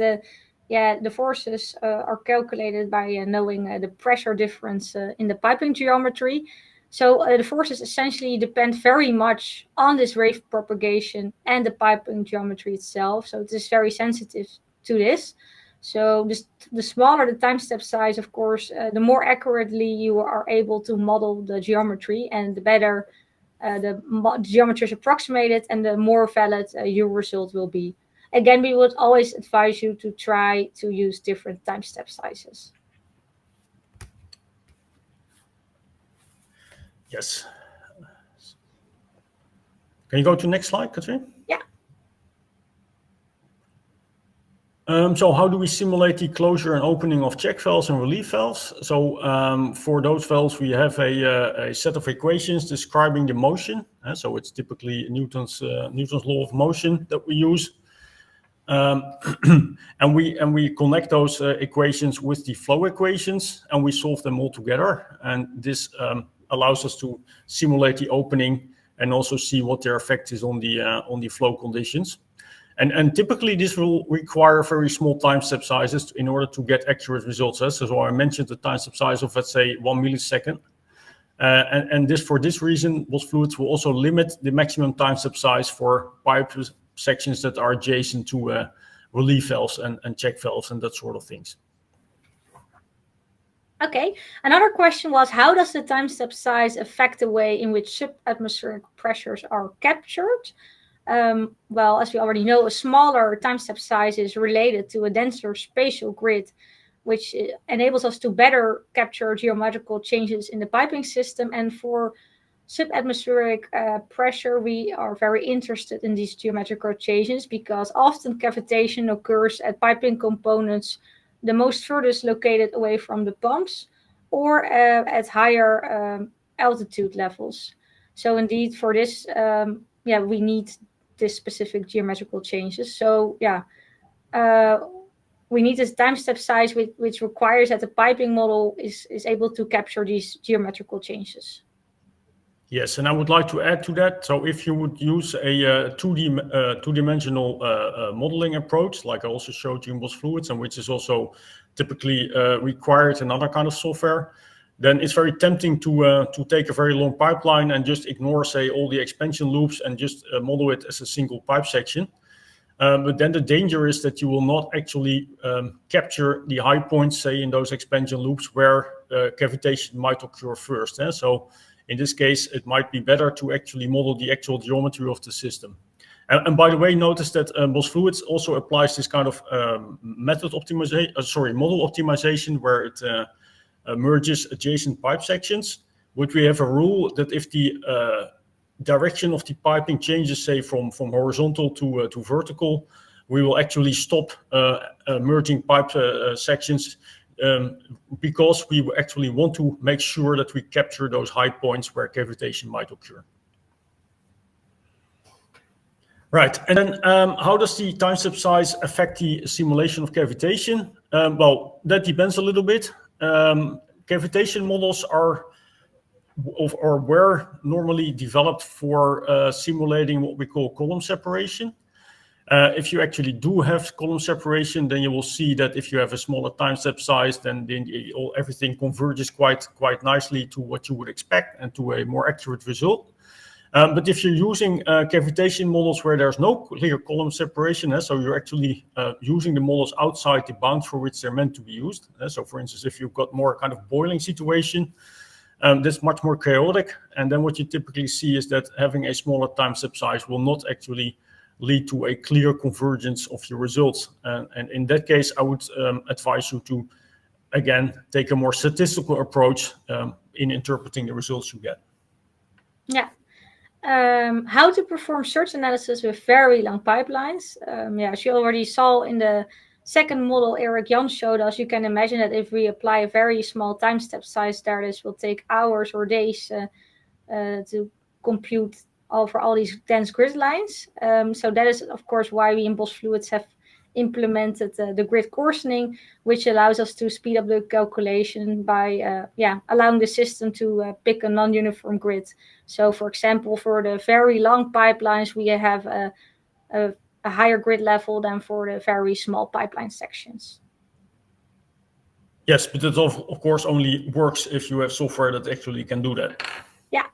the forces are calculated by knowing the pressure difference in the piping geometry. So the forces essentially depend very much on this wave propagation and the piping geometry itself. So it is very sensitive to this. So the smaller the time step size, of course, the more accurately you are able to model the geometry, and the better the geometry is approximated, and the more valid your result will be. Again, we would always advise you to try to use different time step sizes. Yes. Can you go to the next slide, Katrine? Yeah. So how do we simulate the closure and opening of check valves and relief valves? So for those valves, we have a set of equations describing the motion. So it's typically Newton's law of motion that we use. And we connect those equations with the flow equations, and we solve them all together. And this allows us to simulate the opening and also see what their effect is on the flow conditions. And typically this will require very small time step sizes in order to get accurate results. So I mentioned the time step size of, let's say, 1 millisecond. And for this reason, Bosch fluids will also limit the maximum time step size for pipe sections that are adjacent to relief valves and check valves and that sort of things. Okay, another question was, how does the time step size affect the way in which subatmospheric pressures are captured? Well, as we already know, a smaller time step size is related to a denser spatial grid, which enables us to better capture geometrical changes in the piping system. And for subatmospheric pressure, we are very interested in these geometrical changes because often cavitation occurs at piping components the most furthest located away from the pumps or at higher altitude levels. So indeed, for this, we need this specific geometrical changes. So we need this time step size which requires that the piping model is able to capture these geometrical changes. Yes, and I would like to add to that. So if you would use a two-dimensional modeling approach, like I also showed you in Bosch fluids, and which is also typically required in other kind of software, then it's very tempting to take a very long pipeline and just ignore, say, all the expansion loops and just model it as a single pipe section. But then the danger is that you will not actually capture the high points, say, in those expansion loops where cavitation might occur first. So in this case, it might be better to actually model the actual geometry of the system. And by the way, notice that Boss Fluids also applies this kind of model optimization, where it merges adjacent pipe sections. But we have a rule that if the direction of the piping changes, say from horizontal to vertical, we will actually stop merging pipe sections, because we actually want to make sure that we capture those high points where cavitation might occur. Right, and then how does the time step size affect the simulation of cavitation? Well, that depends a little bit. Cavitation models were normally developed for simulating what we call column separation. If you actually do have column separation, then you will see that if you have a smaller time step size, then everything converges quite nicely to what you would expect and to a more accurate result. But if you're using cavitation models where there's no clear column separation, so you're actually using the models outside the bounds for which they're meant to be used. So for instance, if you've got more kind of boiling situation, that's much more chaotic. And then what you typically see is that having a smaller time step size will not actually lead to a clear convergence of your results. And in that case, I would advise you to, again, take a more statistical approach in interpreting the results you get. Yeah. How to perform search analysis with very long pipelines. As you already saw in the second model Erik Jan showed us, you can imagine that if we apply a very small time step size there, this will take hours or days to compute over all these dense grid lines. So that is, of course, why we in Boss Fluids have implemented the grid coarsening, which allows us to speed up the calculation by allowing the system to pick a non-uniform grid. So, for example, for the very long pipelines, we have a higher grid level than for the very small pipeline sections. Yes, but it of course only works if you have software that actually can do that. Yeah.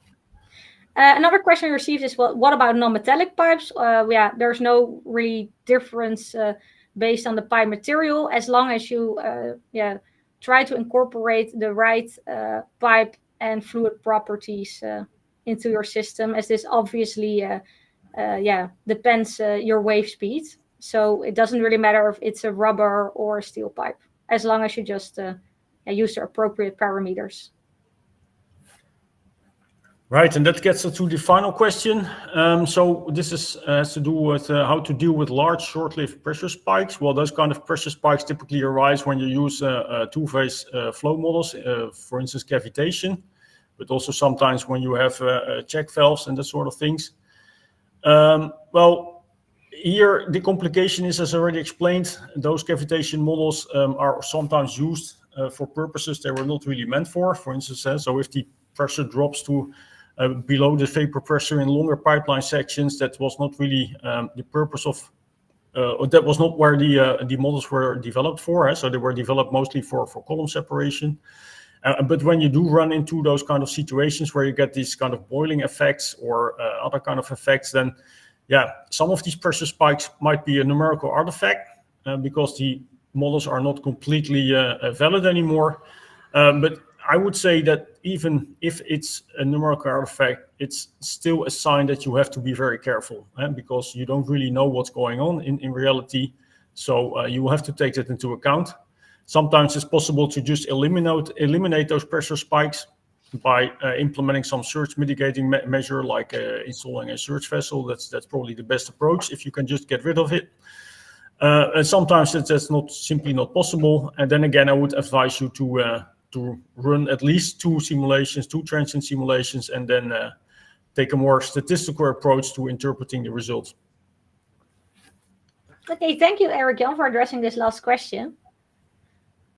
Another question we received is, well, what about non-metallic pipes? There's no really difference based on the pipe material, as long as you try to incorporate the right pipe and fluid properties into your system, as this obviously depends your wave speed. So it doesn't really matter if it's a rubber or a steel pipe, as long as you just use the appropriate parameters. Right, and that gets us to the final question. So this has to do with how to deal with large short-lived pressure spikes. Well, those kind of pressure spikes typically arise when you use two-phase flow models, for instance, cavitation, but also sometimes when you have check valves and that sort of things. Well, here the complication is, as already explained, those cavitation models are sometimes used for purposes they were not really meant for. For instance, so if the pressure drops to below the vapor pressure in longer pipeline sections, that was not really the purpose of, or that was not where the models were developed for. So they were developed mostly for column separation. But when you do run into those kind of situations where you get these kind of boiling effects or other kind of effects, then some of these pressure spikes might be a numerical artifact because the models are not completely valid anymore. But I would say that even if it's a numerical artifact, it's still a sign that you have to be very careful because you don't really know what's going on in reality. So you will have to take that into account. Sometimes it's possible to just eliminate those pressure spikes by implementing some surge mitigating measure, like installing a surge vessel. That's probably the best approach if you can just get rid of it. And sometimes that's simply not possible. And then again, I would advise you to run at least two transient simulations, and then take a more statistical approach to interpreting the results. Okay, thank you, Erik Jan, for addressing this last question.